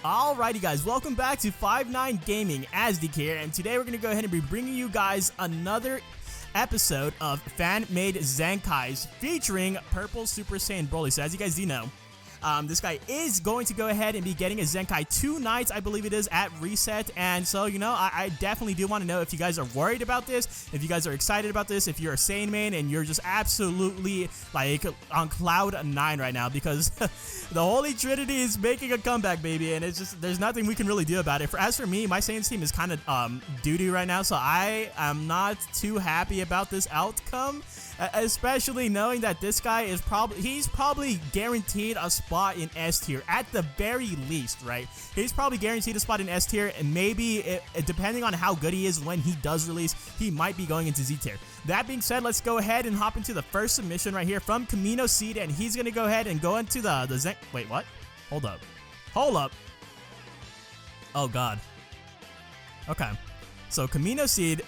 Alrighty guys, welcome back to 5-9 Gaming as DK here, and today we're going to go ahead and be bringing you guys another episode of fan-made Zenkais featuring Purple Super Saiyan Broly. So as you guys do know, this guy is going to go ahead and be getting a Zenkai tonight, I believe it is, at reset. And so, you know, I definitely do want to know if you guys are worried about this, if you guys are excited about this, if you're a Saiyan main and you're just absolutely like on cloud 9 right now, because the Holy Trinity is making a comeback, baby, and it's just, there's nothing we can really do about it. As for me, my Saiyan team is kind of doo-doo right now, so I am not too happy about this outcome. Especially knowing that this guy is probably guaranteed a spot in S tier at the very least, right? He's probably guaranteed a spot in S tier, and maybe depending on how good he is when he does release, he might be going into Z tier. That being said, let's go ahead and hop into the first submission right here from Camino Seed, and he's gonna go ahead and go into the Zen. Wait, what? Hold up. Oh god. Okay. So Camino Seed.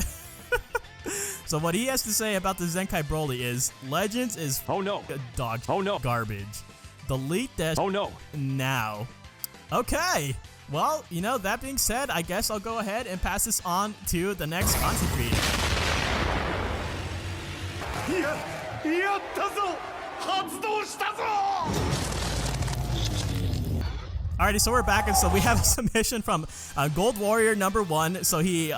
So what he has to say about the Zenkai Broly is, Legends is dog garbage. Delete this now. Okay. Well, you know, that being said, I guess I'll go ahead and pass this on to the next content creator. Alrighty, so we're back, and so we have a submission from Gold Warrior #1. So he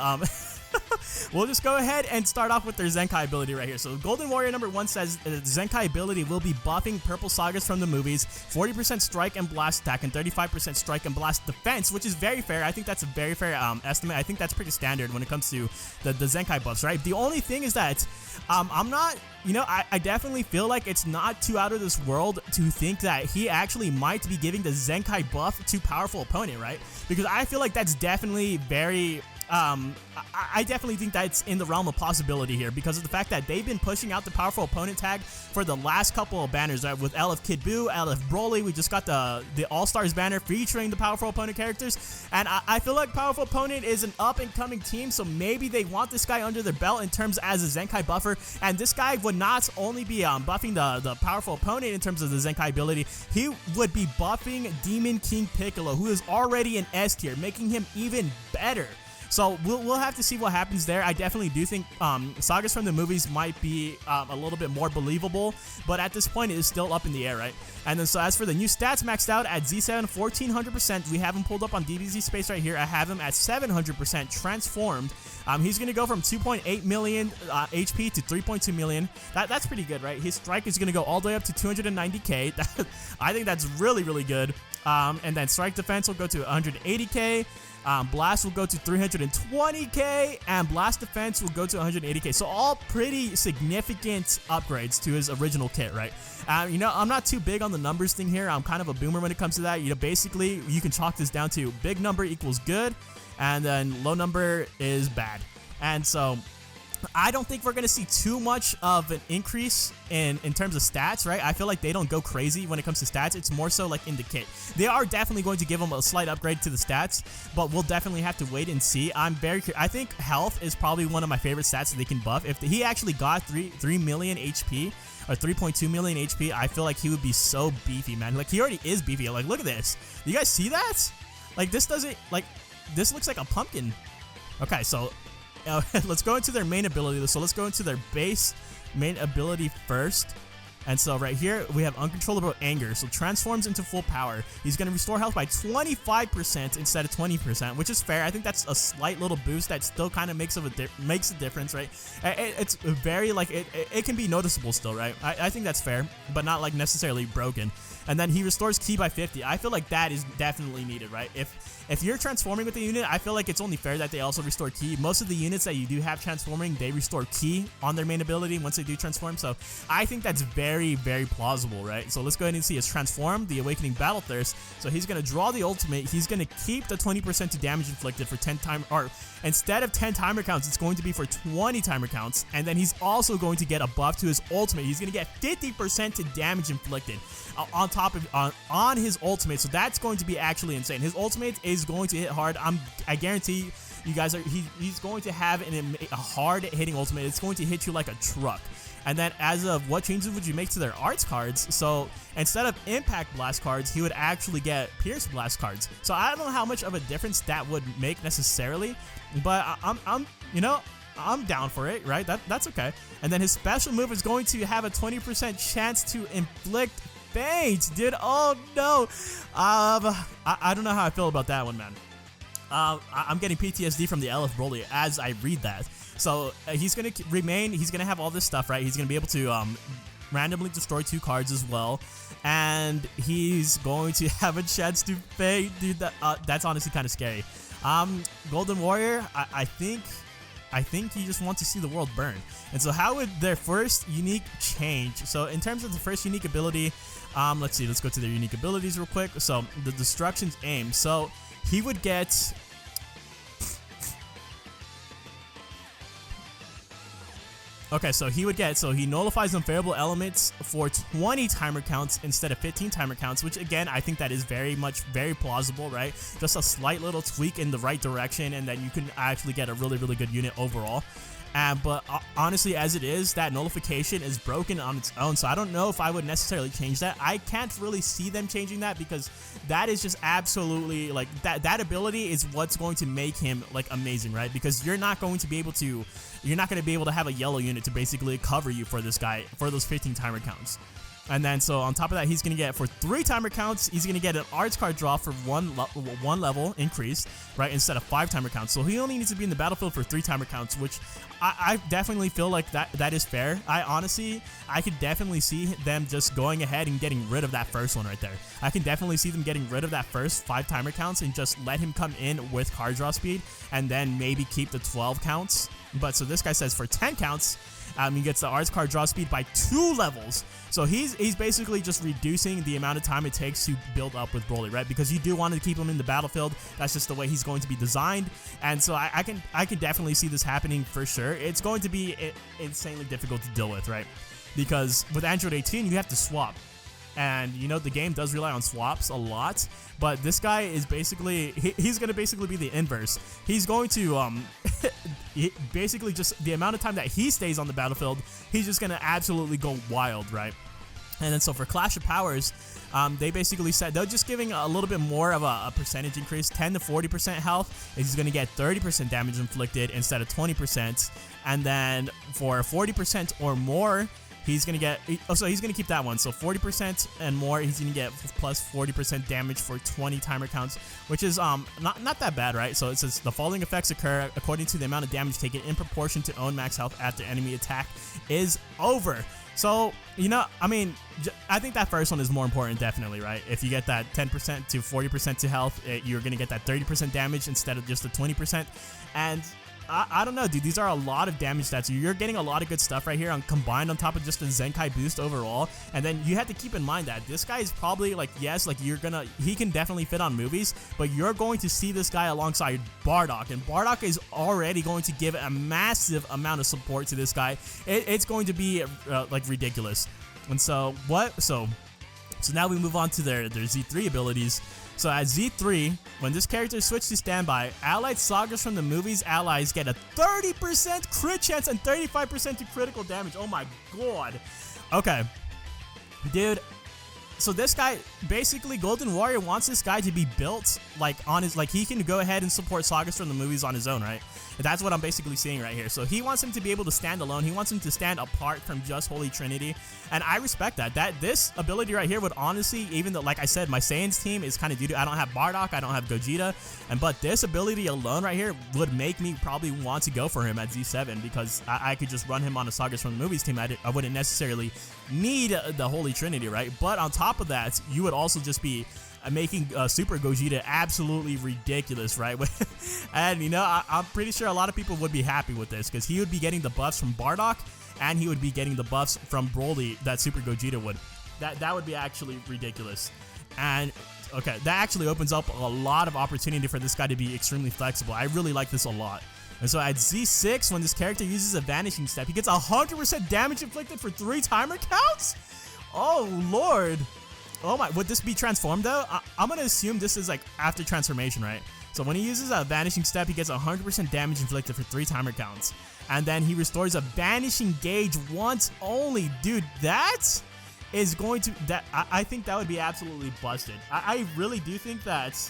we'll just go ahead and start off with their Zenkai ability right here. So Golden Warrior #1 says Zenkai ability will be buffing purple sagas from the movies, 40% strike and blast attack and 35% strike and blast defense, which is very fair. I think that's a very fair estimate. I think that's pretty standard when it comes to the Zenkai buffs, right? The only thing is that I'm not, you know, I definitely feel like it's not too out of this world to think that he actually might be giving the Zenkai buff to powerful opponent, right? Because I feel like that's definitely very I definitely think that's in the realm of possibility here, because of the fact that they've been pushing out the powerful opponent tag for the last couple of banners, right? With LF Kid Buu, LF Broly, we just got the All-Stars banner featuring the powerful opponent characters, and I feel like powerful opponent is an up-and-coming team, so maybe they want this guy under their belt in terms as a Zenkai buffer, and this guy would not only be buffing the powerful opponent in terms of the Zenkai ability, he would be buffing Demon King Piccolo, who is already an S tier, making him even better. So we'll have to see what happens there. I definitely do think sagas from the movies might be a little bit more believable, but at this point it is still up in the air, right? And then so as for the new stats, maxed out at Z7 1400%. We have him pulled up on DBZ Space right here. I have him at 700% transformed. He's going to go from 2.8 million HP to 3.2 million. That's pretty good, right? His strike is going to go all the way up to 290k. I think that's really, really good. And then strike defense will go to 180k. Blast will go to 320k, and blast defense will go to 180k. So all pretty significant upgrades to his original kit, right? You know, I'm not too big on the numbers thing here. I'm kind of a boomer when it comes to that. You know, basically, you can chalk this down to big number equals good, and then low number is bad. And so I don't think we're going to see too much of an increase in terms of stats, right? I feel like they don't go crazy when it comes to stats. It's more so like in the kit. They are definitely going to give them a slight upgrade to the stats, but we'll definitely have to wait and see. I think health is probably one of my favorite stats that they can buff. If he actually got 3 million HP or 3.2 million HP, I feel like he would be so beefy, man. Like, he already is beefy. Like, look at this. You guys see that? Like, this doesn't, like, this looks like a pumpkin. Okay, so let's go into their main ability. So let's go into their base main ability first. And so right here, we have Uncontrollable Anger. So transforms into full power. He's going to restore health by 25% instead of 20%, which is fair. I think that's a slight little boost that still kind of makes a difference, right? It's very, like, it can be noticeable still, right? I think that's fair, but not, like, necessarily broken. And then he restores ki by 50. I feel like that is definitely needed, right? If you're transforming with the unit, I feel like it's only fair that they also restore ki. Most of the units that you do have transforming, they restore ki on their main ability once they do transform. So I think that's very, very plausible, right? So let's go ahead and see his transform, the Awakening Battle Thirst. So he's going to draw the ultimate. He's going to keep the 20% to damage inflicted for 10 times, or instead of 10 timer counts, it's going to be for 20 timer counts. And then he's also going to get a buff to his ultimate. He's going to get 50% to damage inflicted on top of on his ultimate. So that's going to be actually insane. His ultimate is going to hit hard. I guarantee you guys he's going to have a hard hitting ultimate. It's going to hit you like a truck. And then as of what changes would you make to their arts cards? So instead of impact blast cards, he would actually get pierce blast cards. So I don't know how much of a difference that would make necessarily, but I'm down for it, right? That's okay. And then his special move is going to have a 20% chance to inflict fades, dude. Oh no. I don't know how I feel about that one, man. I'm getting PTSD from the LF Broly as I read that. So he's gonna remain. He's gonna have all this stuff, right? He's gonna be able to randomly destroy 2 cards as well, and he's going to have a chance to fade, dude. That's honestly kind of scary. Golden Warrior, I think he just wants to see the world burn. And so how would their first unique change? So in terms of the first unique ability, let's see. Let's go to their unique abilities real quick. So the Destruction's Aim. So he would get. Okay, so he nullifies unfavorable elements for 20 timer counts instead of 15 timer counts, which again, I think that is very plausible, right? Just a slight little tweak in the right direction, and then you can actually get a really good unit overall. But honestly, as it is, that nullification is broken on its own, so I don't know if I would necessarily change that. I can't really see them changing that because that is just absolutely, like, that ability is what's going to make him, like, amazing, right? Because you're not going to be able to have a yellow unit to basically cover you for this guy, for those 15 timer counts. And then, so on top of that, he's going to get, for 3 timer counts, he's going to get an arts card draw for one level increase, right, instead of 5 timer counts. So he only needs to be in the battlefield for 3 timer counts, which I definitely feel like that is fair. I could definitely see them just going ahead and getting rid of that first one right there. I can definitely see them getting rid of that first 5 timer counts and just let him come in with card draw speed, and then maybe keep the 12 counts. But so this guy says for 10 counts, he gets the arts card draw speed by 2 levels. So he's basically just reducing the amount of time it takes to build up with Broly, right? Because you do want to keep him in the battlefield. That's just the way he's going to be designed. And so I can definitely see this happening for sure. It's going to be insanely difficult to deal with, right? Because with Android 18, you have to swap. And, you know, the game does rely on swaps a lot, but this guy is basically, he's going to basically be the inverse. He's going to, basically just the amount of time that he stays on the battlefield, he's just going to absolutely go wild, right? And then so for Clash of Powers, they basically said they're just giving a little bit more of a percentage increase, 10 to 40% health. He's going to get 30% damage inflicted instead of 20%. And then for 40% or more, he's going to get, so he's going to keep that one. So 40% and more, he's going to get plus 40% damage for 20 timer counts, which is not that bad, right? So it says the following effects occur according to the amount of damage taken in proportion to own max health after enemy attack is over. So, you know, I mean, I think that first one is more important, definitely, right? If you get that 10% to 40% to health, you're going to get that 30% damage instead of just the 20%. And I don't know, dude. These are a lot of damage stats. You're getting a lot of good stuff right here combined on top of just the Zenkai boost overall. And then you have to keep in mind that this guy is probably like, yes, like he can definitely fit on movies, but you're going to see this guy alongside Bardock. And Bardock is already going to give a massive amount of support to this guy. It's going to be like ridiculous. And so So now we move on to their Z3 abilities. So at Z3, when this character is switched to standby, allied sagas from the movie's allies get a 30% crit chance and 35% to critical damage. Oh my god. Okay. Dude, so this guy, basically Golden Warrior wants this guy to be built like on his, like he can go ahead and support sagas from the movies on his own, right? That's what I'm basically seeing right here. So he wants him to be able to stand alone. He wants him to stand apart from just Holy Trinity. And I respect that. This ability right here would honestly, even though, like I said, my Saiyans team is kind of doo-doo. I don't have Bardock. I don't have Gogeta. But this ability alone right here would make me probably want to go for him at Z7 because I could just run him on a Sagas from the Movies team. I wouldn't necessarily need the Holy Trinity, right? But on top of that, you would also just be making Super Gogeta absolutely ridiculous, right? And, you know, I'm pretty sure a lot of people would be happy with this because he would be getting the buffs from Bardock and he would be getting the buffs from Broly that Super Gogeta would. That would be actually ridiculous. And, okay, that actually opens up a lot of opportunity for this guy to be extremely flexible. I really like this a lot. And so at Z6, when this character uses a Vanishing Step, he gets 100% damage inflicted for 3 timer counts? Oh, Lord. Oh my, would this be transformed though? I'm gonna assume this is like after transformation, right? So when he uses a Vanishing Step, he gets 100% damage inflicted for 3 timer counts. And then he restores a Vanishing Gauge once only. Dude, that is going to... I think that would be absolutely busted. I really do think that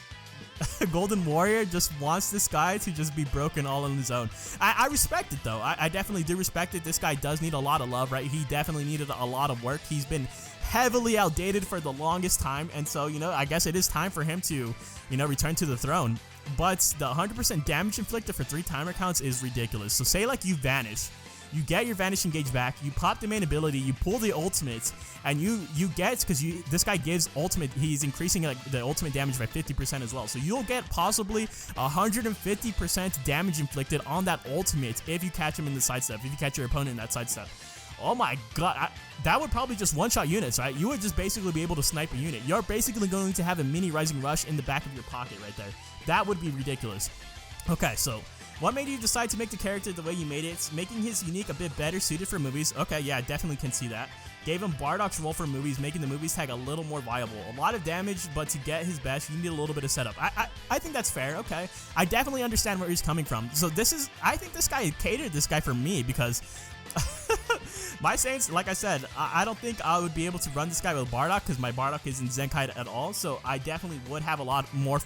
Golden Warrior just wants this guy to just be broken all on his own. I respect it though. I definitely do respect it. This guy does need a lot of love, right? He definitely needed a lot of work. He's been heavily outdated for the longest time, and so, you know, I guess it is time for him to, you know, return to the throne. But the 100% damage inflicted for 3 timer counts is ridiculous. So say like you vanish, you get your Vanishing Gauge back, you pop the main ability, you pull the ultimate, and you get, because this guy gives ultimate, he's increasing like the ultimate damage by 50% as well. So you'll get possibly 150% damage inflicted on that ultimate if you catch him in the sidestep, if you catch your opponent in that sidestep. Oh my god, that would probably just one-shot units, right? You would just basically be able to snipe a unit. You're basically going to have a mini Rising Rush in the back of your pocket right there. That would be ridiculous. Okay, so what made you decide to make the character the way you made it? Making his unique a bit better suited for movies. Okay, yeah, I definitely can see that. Gave him Bardock's role for movies, making the movies tag a little more viable. A lot of damage, but to get his best, you need a little bit of setup. I think that's fair, okay. I definitely understand where he's coming from. So I think this guy catered this guy for me, because my Saints, like I said, I don't think I would be able to run this guy with Bardock, because my Bardock isn't Zenkai at all. So I definitely would have a lot more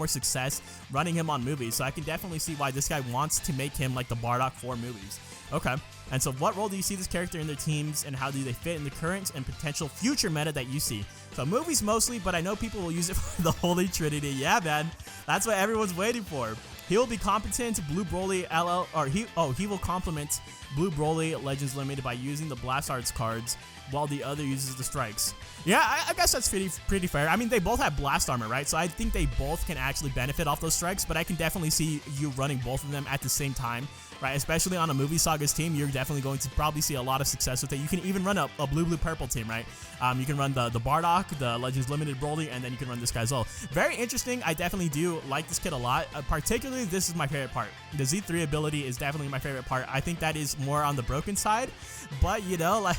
success running him on movies. So I can definitely see why this guy wants to make him like the Bardock for movies. Okay. And so what role do you see this character in their teams, and how do they fit in the current and potential future meta that you see? So movies mostly, but I know people will use it for the Holy Trinity. Yeah, man. That's what everyone's waiting for. He will be competent Blue Broly LL, or he will complement Blue Broly Legends Limited by using the Blast Arts cards, while the other uses the strikes. Yeah, I guess that's pretty fair. I mean, they both have blast armor, right? So I think they both can actually benefit off those strikes, but I can definitely see you running both of them at the same time, right? Especially on a Movie Saga's team, you're definitely going to probably see a lot of success with it. You can even run a blue-purple team, right? You can run the Bardock, the Legends Limited Broly, and then you can run this guy as well. Very interesting. I definitely do like this kid a lot. Particularly, this is my favorite part. The Z3 ability is definitely my favorite part. I think that is more on the broken side, but, you know, like...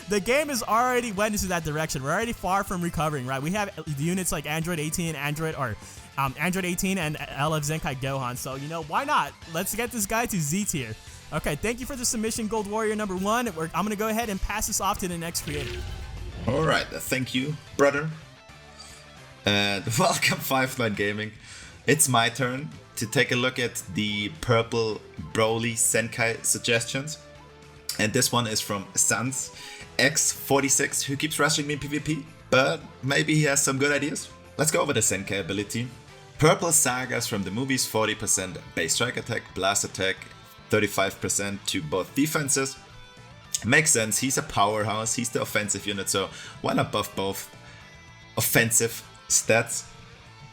the game has already went into that direction. We're already far from recovering, right? We have units like Android 18 and LF Zenkai Gohan. So, you know, why not? Let's get this guy to Z tier. Okay, thank you for the submission, Gold Warrior number 1. I'm going to go ahead and pass this off to the next creator. Alright, thank you, brother. And welcome, 5-9 Gaming. It's my turn to take a look at the purple Broly Zenkai suggestions. And this one is from Sans X46, who keeps rushing me in PvP, but maybe he has some good ideas. Let's go over the Zenkai ability. Purple Sagas from the movies, 40% base strike attack, blast attack, 35% to both defenses. Makes sense, he's a powerhouse, he's the offensive unit, so why not buff both offensive stats?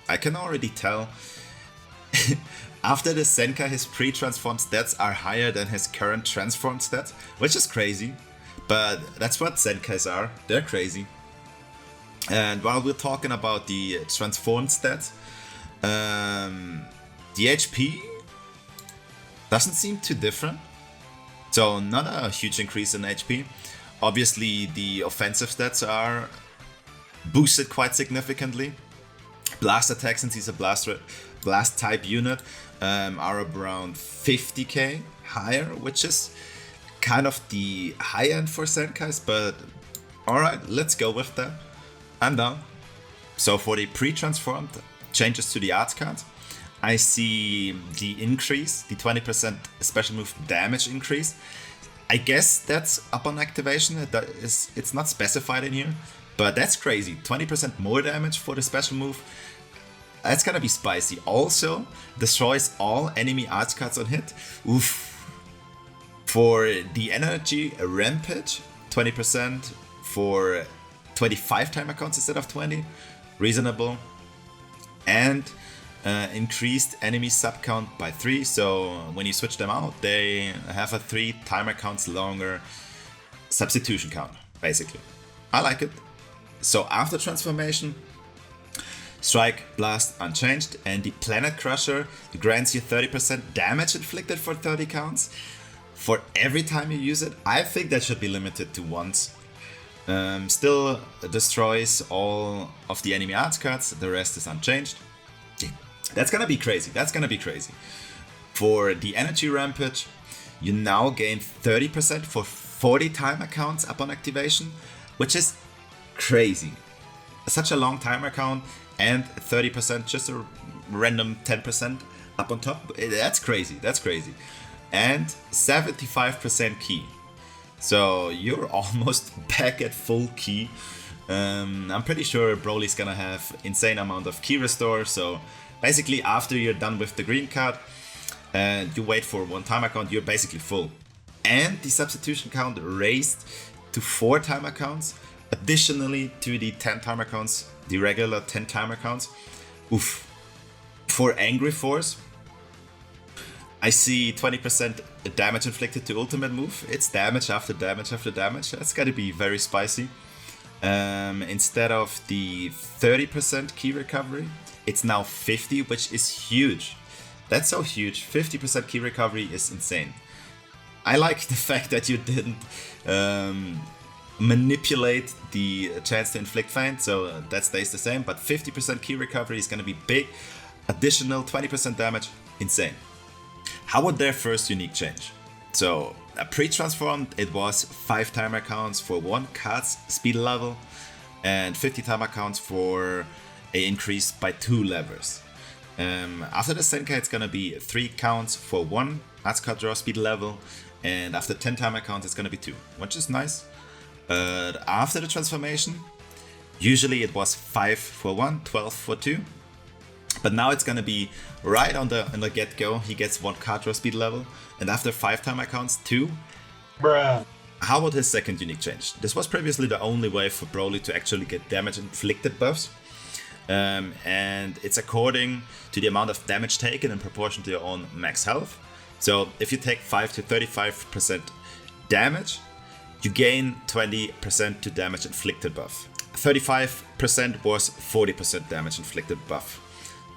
I can already tell. After the Zenkai, his pre-transformed stats are higher than his current transformed stats, which is crazy, but that's what Zenkais are, they're crazy. And while we're talking about the transformed stats, the HP doesn't seem too different, so not a huge increase in HP. Obviously the offensive stats are boosted quite significantly. Blast attack, since he's a blast type unit, are around 50k higher, which is kind of the high end for Zenkais, but alright, let's go with that. I'm down. So for the pre-transformed changes to the art card, I see the increase, the 20% special move damage increase. I guess that's upon activation, it's not specified in here, but that's crazy. 20% more damage for the special move. That's gonna be spicy. Also, destroys all enemy art cards on hit. Oof. For the energy, a Rampage, 20% for 25 timer counts instead of 20. Reasonable. And increased enemy sub count by 3. So when you switch them out, they have a 3 timer counts longer substitution count, basically. I like it. So after transformation, Strike, Blast unchanged, and the Planet Crusher grants you 30% damage inflicted for 30 counts for every time you use it. I think that should be limited to once. Still destroys all of the enemy arts cards, the rest is unchanged. That's gonna be crazy, For the energy Rampage, you now gain 30% for 40 timer counts upon activation, which is crazy. Such a long timer count and 30%, just a random 10% up on top. That's crazy. And 75% key. So you're almost back at full key. I'm pretty sure Broly's gonna have insane amount of key restore. So basically after you're done with the green card and you wait for one timer count, you're basically full. And the substitution count raised to 4 timer counts. Additionally to the 10 timer counts, the regular 10 timer counts. Oof. For Angry Force, I see 20% damage inflicted to ultimate move. It's damage after damage after damage. That's gotta be very spicy. Instead of the 30% key recovery, it's now 50, which is huge. That's so huge. 50% key recovery is insane. I like the fact that you didn't manipulate the chance to inflict feint, so that stays the same, but 50% key recovery is gonna be big. Additional 20% damage, insane. How would their first unique change? So, pre-transformed, it was 5 timer counts for 1 card's speed level and 50 timer counts for a increase by 2 levels. After the Zenkai, it's gonna be 3 counts for 1 arts card draw speed level, and after 10 timer counts, it's gonna be 2, which is nice. But after the transformation, usually it was 5 for 1, 12 for 2. But now it's gonna be right on the get-go. He gets 1 card draw speed level, and after 5 timer counts, 2. Bruh. How would his second unique change? This was previously the only way for Broly to actually get damage inflicted buffs. And it's according to the amount of damage taken in proportion to your own max health. So if you take 5 to 35% damage, you gain 20% to damage inflicted buff. 35% was 40% damage inflicted buff.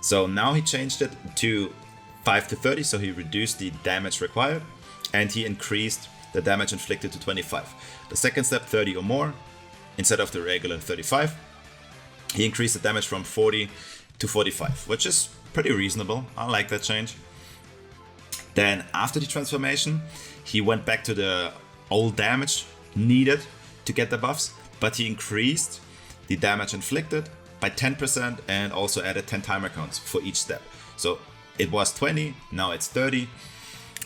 So now he changed it to 5 to 30, so he reduced the damage required, and he increased the damage inflicted to 25. The second step, 30 or more, instead of the regular 35. He increased the damage from 40 to 45, which is pretty reasonable. I like that change. Then after the transformation, he went back to the old damage needed to get the buffs, but he increased the damage inflicted by 10% and also added 10 timer counts for each step. So it was 20, now it's 30.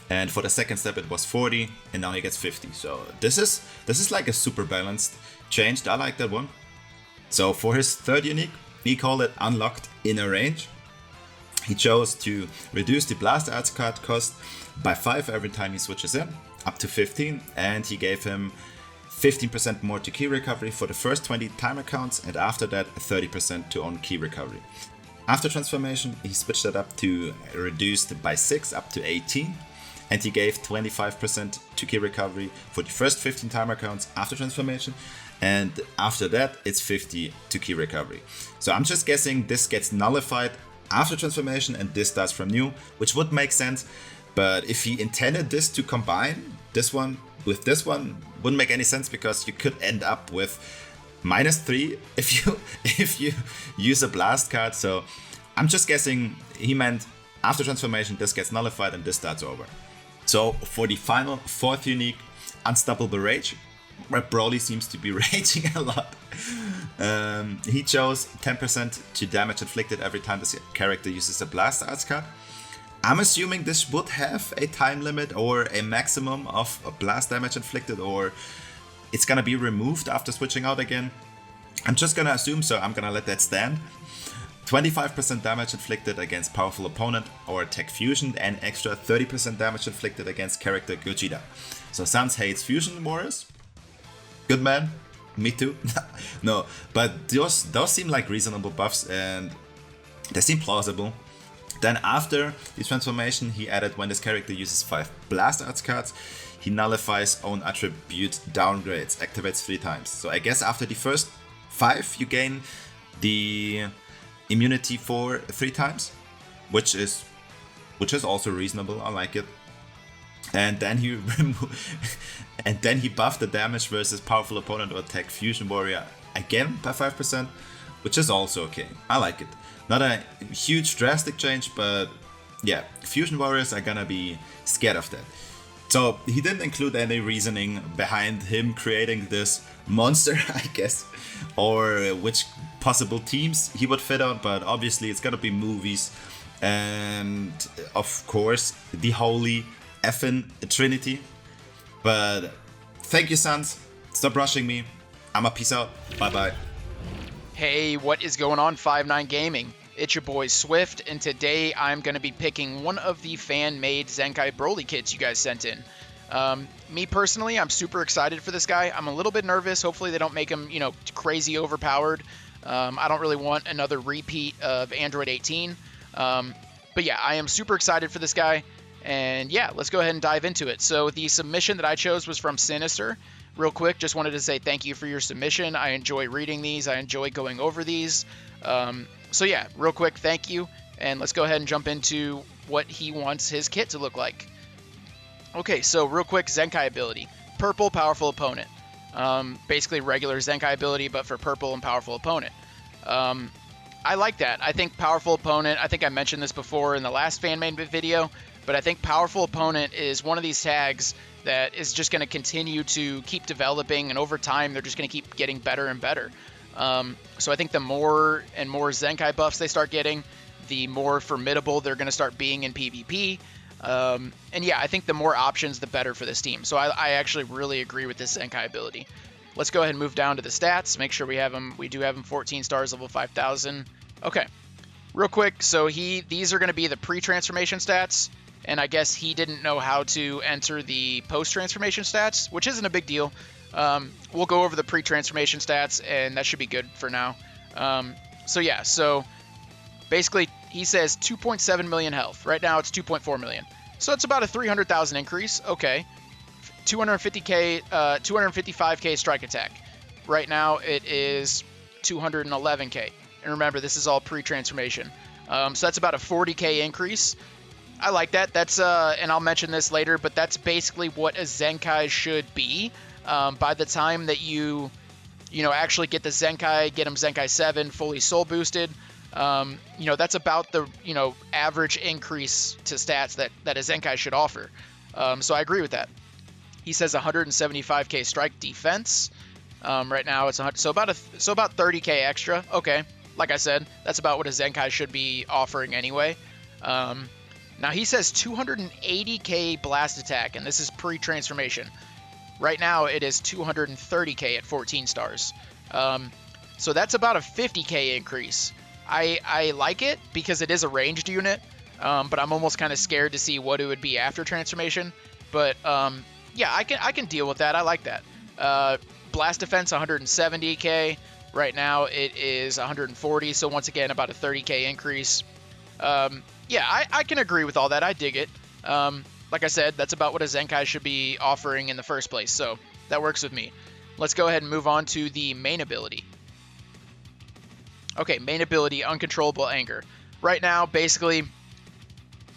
And for the second step it was 40, and now he gets 50. So this is like a super balanced change. I like that one. So for his third unique, he called it Unlocked Inner Range. He chose to reduce the Blast Arts card cost by 5 every time he switches in, up to 15, and he gave him 15% more to key recovery for the first 20 timer counts, and after that 30% to own key recovery. After transformation, he switched that up to reduced by 6 up to 18, and he gave 25% to key recovery for the first 15 timer counts after transformation, and after that it's 50 to key recovery. So I'm just guessing this gets nullified after transformation and this starts from new, which would make sense, but if he intended this to combine this one with this one, wouldn't make any sense, because you could end up with -3 if you use a blast card. So I'm just guessing he meant after transformation this gets nullified and this starts over. So for the final fourth unique, Unstoppable Rage, where Broly seems to be raging a lot, he chose 10% to damage inflicted every time this character uses a Blast Arts card. I'm assuming this would have a time limit or a maximum of blast damage inflicted, or it's gonna be removed after switching out again. I'm just gonna assume, so I'm gonna let that stand. 25% damage inflicted against powerful opponent or tech fusion, and extra 30% damage inflicted against character Gogeta. So Sans hates fusion warriors. Good man. Me too. No, but those seem like reasonable buffs and they seem plausible. Then after the transformation, he added when this character uses 5 Blast Arts cards, he nullifies own attribute downgrades, activates 3 times. So I guess after the first 5 you gain the immunity for 3 times, which is also reasonable. I like it. and then he and then he buffed the damage versus powerful opponent or attack Fusion Warrior again by 5%, which is also okay. I like it. Not a huge drastic change, but yeah, Fusion Warriors are gonna be scared of that. So he didn't include any reasoning behind him creating this monster, I guess, or which possible teams he would fit on, but obviously it's gonna be movies, and of course the holy effing Trinity. But thank you, Sans. Stop rushing me. I'ma peace out. Bye bye. Hey, what is going on, 5-9 Gaming? It's your boy Swift, and today I'm going to be picking one of the fan-made Zenkai Broly kits you guys sent in. Me personally, I'm super excited for this guy. I'm a little bit nervous. Hopefully they don't make him, crazy overpowered. I don't really want another repeat of Android 18. But yeah, I am super excited for this guy. And yeah, let's go ahead and dive into it. So the submission that I chose was from Sinister. Real quick, just wanted to say thank you for your submission. I enjoy reading these. I enjoy going over these. So yeah, real quick, thank you. And let's go ahead and jump into what he wants his kit to look like. Okay, so real quick, Zenkai ability. Purple, powerful opponent. Basically regular Zenkai ability, but for purple and powerful opponent. I like that. I think powerful opponent, I think I mentioned this before in the last fan-made video, but I think powerful opponent is one of these tags that is just going to continue to keep developing, and over time they're just going to keep getting better and better. So I think the more and more Zenkai buffs they start getting, the more formidable they're going to start being in PvP. And yeah, I think the more options, the better for this team. So I actually really agree with this Zenkai ability. Let's go ahead and move down to the stats. Make sure we have him. We do have him 14 stars, level 5,000. Okay, real quick. So these are going to be the pre-transformation stats. And I guess he didn't know how to enter the post-transformation stats, which isn't a big deal. We'll go over the pre-transformation stats, and that should be good for now. So yeah, so basically he says 2.7 million health. Right now it's 2.4 million. So it's about a 300,000 increase. Okay. 250k, 255k strike attack. Right now it is 211k. And remember, this is all pre-transformation. So that's about a 40k increase. I like that. That's and I'll mention this later, but that's basically what a Zenkai should be. By the time that you actually get the Zenkai, get him Zenkai 7 fully soul boosted, that's about the average increase to stats that a Zenkai should offer. So I agree with that. He says 175k strike defense. Right now it's so about 30k extra. Okay, like I said, that's about what a Zenkai should be offering anyway. Now he says 280k blast attack, and this is pre-transformation. Right now it is 230k at 14 stars. So that's about a 50k increase. I like it because it is a ranged unit, but I'm almost kind of scared to see what it would be after transformation. But yeah, I can deal with that. I like that. Blast defense 170k. Right now it is 140. So once again, about a 30k increase. Yeah, I can agree with all that. I dig it. Like I said, that's about what a Zenkai should be offering in the first place, so that works with me. Let's go ahead and move on to the main ability. Okay, main ability, Uncontrollable Anger. Right now, basically,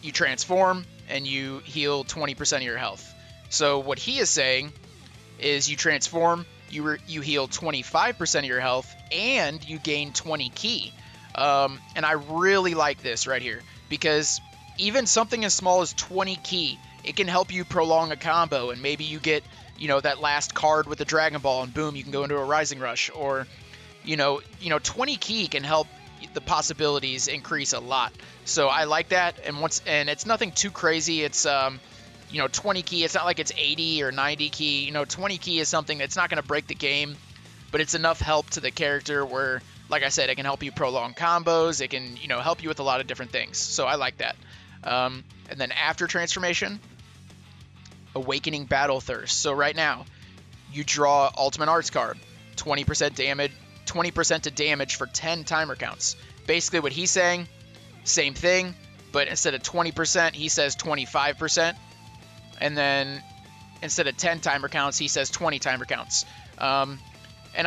you transform and you heal 20% of your health. So what he is saying is you transform, you heal 25% of your health, and you gain 20 ki. And I really like this right here, because even something as small as 20 ki, it can help you prolong a combo, and maybe you get, that last card with the Dragon Ball, and boom, you can go into a Rising Rush, or, 20 ki can help the possibilities increase a lot. So I like that, and it's nothing too crazy. It's 20 ki. It's not like it's 80 or 90 ki. 20 ki is something that's not going to break the game, but it's enough help to the character where, like I said, it can help you prolong combos. It can, help you with a lot of different things. So I like that. And then after transformation, Awakening Battle Thirst. So right now, you draw Ultimate Arts card, 20% damage, 20% to damage for 10 timer counts. Basically what he's saying, same thing, but instead of 20%, he says 25%. And then instead of 10 timer counts, he says 20 timer counts. And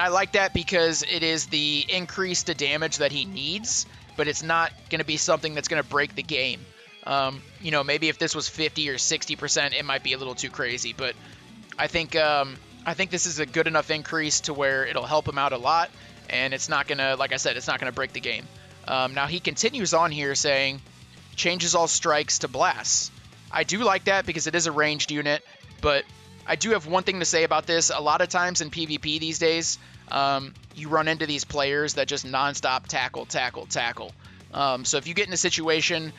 I like that because it is the increase to damage that he needs, but it's not going to be something that's going to break the game. You know, maybe if this was 50 or 60%, it might be a little too crazy, but I think this is a good enough increase to where it'll help him out a lot, and it's not gonna, like I said, it's not gonna break the game. Now he continues on here saying, changes all strikes to blasts. I do like that because it is a ranged unit, but I do have one thing to say about this. A lot of times in PvP these days, you run into these players that just nonstop tackle. So if you get in a situation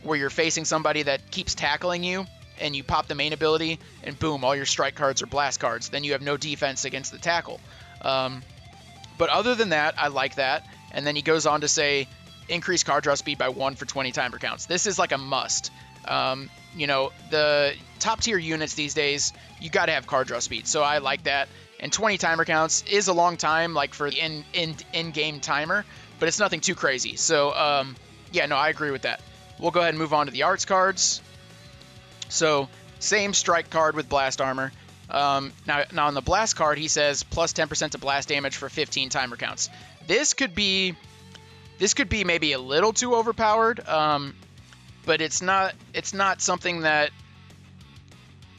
where you're facing somebody that keeps tackling you, and you pop the main ability, and boom, all your strike cards are blast cards, then you have no defense against the tackle. But other than that, I like that. And then he goes on to say, increase card draw speed by 1 for 20 timer counts. This is like a must. You know, the top tier units these days, you got to have card draw speed. So I like that. And 20 timer counts is a long time, like for the in-game timer, but it's nothing too crazy. So yeah, no, I agree with that. We'll go ahead and move on to the arts cards. So same strike card with blast armor. Now on the blast card, he says plus 10% to blast damage for 15 timer counts. This could be maybe a little too overpowered, but it's not something that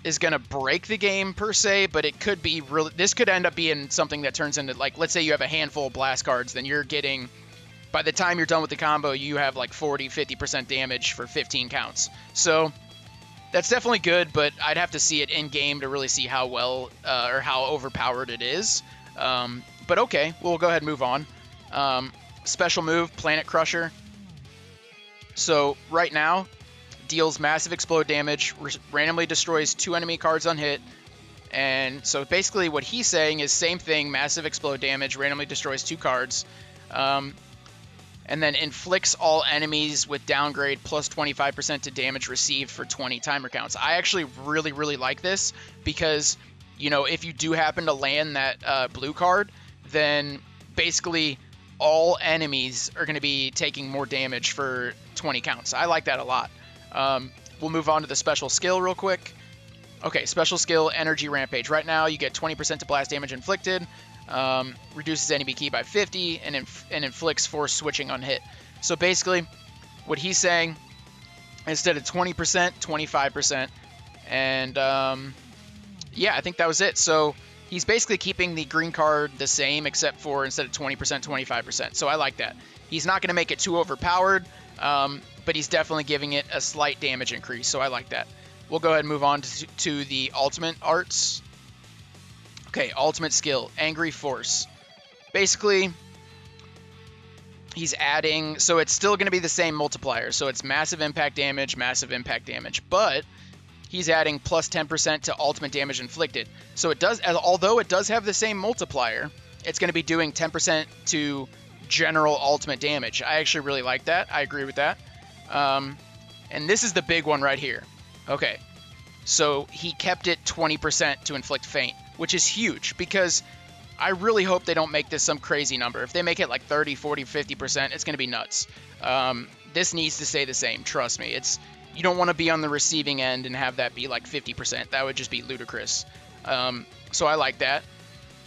is gonna break the game per se. But it could be really. This could end up being something that turns into, like, let's say you have a handful of blast cards, then you're getting, by the time you're done with the combo, you have like 40-50% damage for 15 counts. So that's definitely good, but I'd have to see it in game to really see how well or how overpowered it is. But okay, we'll go ahead and move on. Special move, Planet Crusher. So right now, deals massive explode damage, randomly destroys 2 enemy cards on hit. And so basically what he's saying is same thing, massive explode damage, randomly destroys 2 cards. And then inflicts all enemies with downgrade plus 25% to damage received for 20 timer counts. I actually really like this because, you know, if you do happen to land that blue card, then basically all enemies are going to be taking more damage for 20 counts. I like that a lot. We'll move on to the special skill real quick. Okay, special skill, Energy Rampage. Right now you get 20% to blast damage inflicted. Reduces enemy key by 50 and inflicts force switching on hit. So basically, what he's saying, instead of 20%, 25%, and yeah, I think that was it. So he's basically keeping the green card the same, except for instead of 20%, 25%. So I like that. He's not going to make it too overpowered, but he's definitely giving it a slight damage increase. So I like that. We'll go ahead and move on to the ultimate arts. Okay, ultimate skill, Angry Force. Basically, he's adding, so it's still going to be the same multiplier. So it's massive impact damage, but he's adding plus 10% to ultimate damage inflicted. So it does, although it does have the same multiplier, it's going to be doing 10% to general ultimate damage. I actually really like that. I agree with that. And this is the big one right here. Okay, so he kept it 20% to inflict faint, which is huge because I really hope they don't make this some crazy number. If they make it like 30, 40, 50%, it's going to be nuts. This needs to stay the same. Trust me. You don't want to be on the receiving end and have that be like 50%. That would just be ludicrous. So I like that.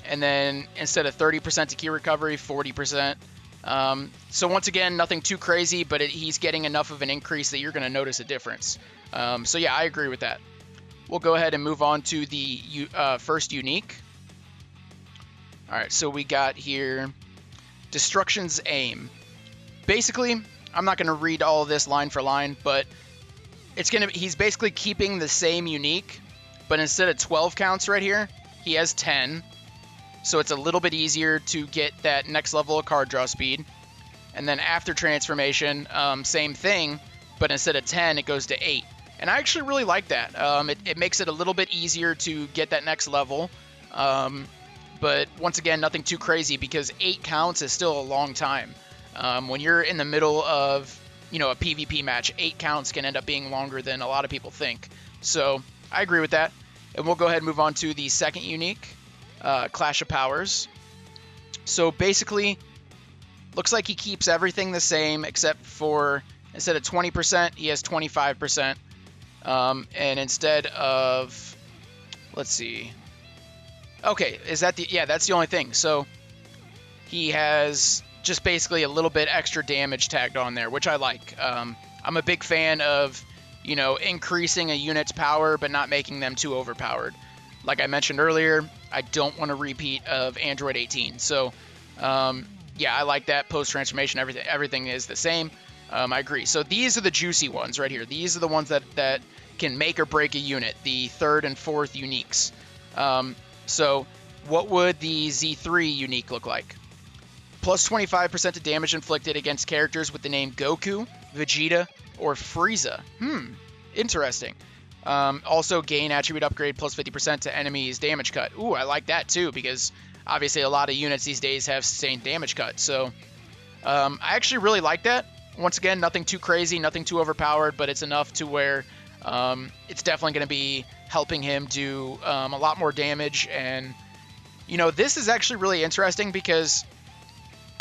And then instead of 30% to key recovery, 40%. So once again, nothing too crazy, but he's getting enough of an increase that you're going to notice a difference. So yeah, I agree with that. We'll go ahead and move on to the first unique. All right, so we got here Destruction's Aim. Basically, I'm not going to read all of this line for line, but he's basically keeping the same unique, but instead of 12 counts right here, he has 10. So it's a little bit easier to get that next level of card draw speed. And then after transformation, same thing, but instead of 10, it goes to 8. And I actually really like that. It makes it a little bit easier to get that next level. But once again, nothing too crazy because 8 counts is still a long time. When you're in the middle of, a PvP match, 8 counts can end up being longer than a lot of people think. So I agree with that. And we'll go ahead and move on to the second unique, Clash of Powers. So basically, looks like he keeps everything the same except for instead of 20%, he has 25%. And instead of, let's see. Okay, that's the only thing. So he has just basically a little bit extra damage tagged on there, which I like. I'm a big fan of, you know, increasing a unit's power but not making them too overpowered. Like I mentioned earlier, I don't want a repeat of Android 18. So, yeah, I like that. Post-transformation, everything is the same. I agree. So these are the juicy ones right here. These are the ones that can make or break a unit, the 3rd and 4th uniques. So what would the Z3 unique look like? Plus 25% to damage inflicted against characters with the name Goku, Vegeta, or Frieza. Interesting. Also gain attribute upgrade plus 50% to enemies damage cut. Ooh, I like that too, because obviously a lot of units these days have sustained damage cut. So I actually really like that. Once again, nothing too crazy, nothing too overpowered, but it's enough to where it's definitely going to be helping him do a lot more damage. And, you know, this is actually really interesting because,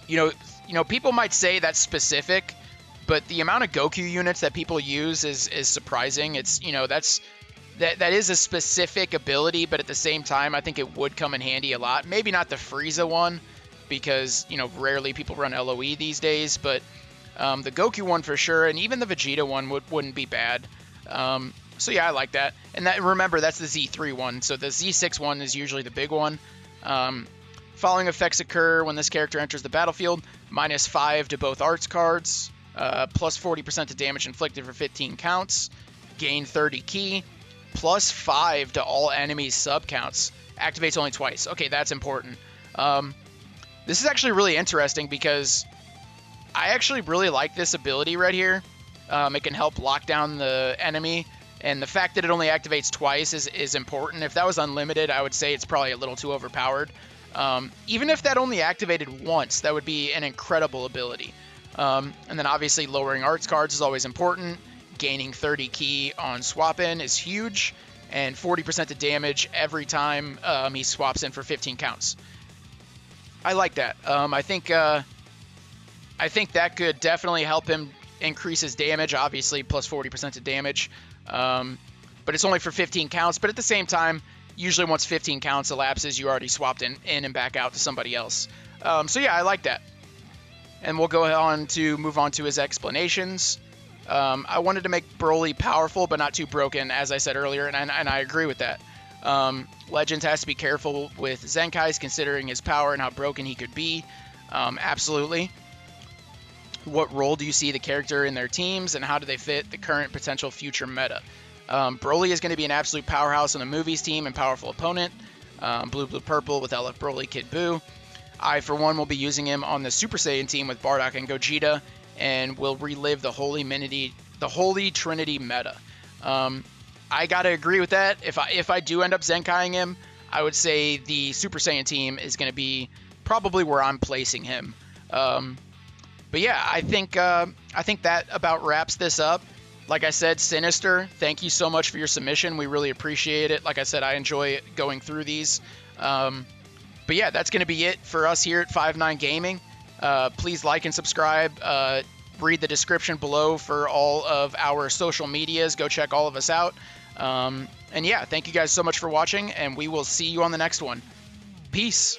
you know, people might say that's specific, but the amount of Goku units that people use is surprising. It's, you know, that is a specific ability, but at the same time, I think it would come in handy a lot. Maybe not the Frieza one, because, you know, rarely people run LOE these days, but the Goku one for sure, and even the Vegeta one wouldn't be bad. So yeah, I like that. And that, remember, that's the Z3 one. So the Z6 one is usually the big one. Following effects occur when this character enters the battlefield. -5 to both arts cards. Plus 40% to damage inflicted for 15 counts. Gain 30 ki. Plus 5 to all enemies sub counts. Activates only twice. Okay, that's important. This is actually really interesting because I actually really like this ability right here. It can help lock down the enemy, and the fact that it only activates twice is important. If that was unlimited, I would say it's probably a little too overpowered. Even if that only activated once, that would be an incredible ability. And then obviously lowering arts cards is always important. Gaining 30 ki on swap in is huge, and 40% to damage every time he swaps in for 15 counts. I like that. I think that could definitely help him increase his damage, obviously plus 40% to damage. But it's only for 15 counts. But at the same time, usually once 15 counts elapses, you already swapped in and back out to somebody else. So yeah, I like that. And we'll go on to move on to his explanations. I wanted to make Broly powerful, but not too broken, as I said earlier, and I agree with that. Legends has to be careful with Zenkais, considering his power and how broken he could be. Absolutely. What role do you see the character in their teams, and how do they fit the current potential future meta? Broly is going to be an absolute powerhouse on the movies team and powerful opponent. Blue, blue, purple with LF Broly, Kid Buu. I, for one, will be using him on the Super Saiyan team with Bardock and Gogeta, and will relive the Holy Trinity meta. I gotta agree with that. If I do end up Zenkaiing him, I would say the Super Saiyan team is going to be probably where I'm placing him. But yeah, I think that about wraps this up. Like I said, Sinister, thank you so much for your submission. We really appreciate it. Like I said, I enjoy going through these. But yeah, that's going to be it for us here at 5-9 Gaming. Please like and subscribe. Read the description below for all of our social medias. Go check all of us out. And yeah, thank you guys so much for watching, and we will see you on the next one. Peace.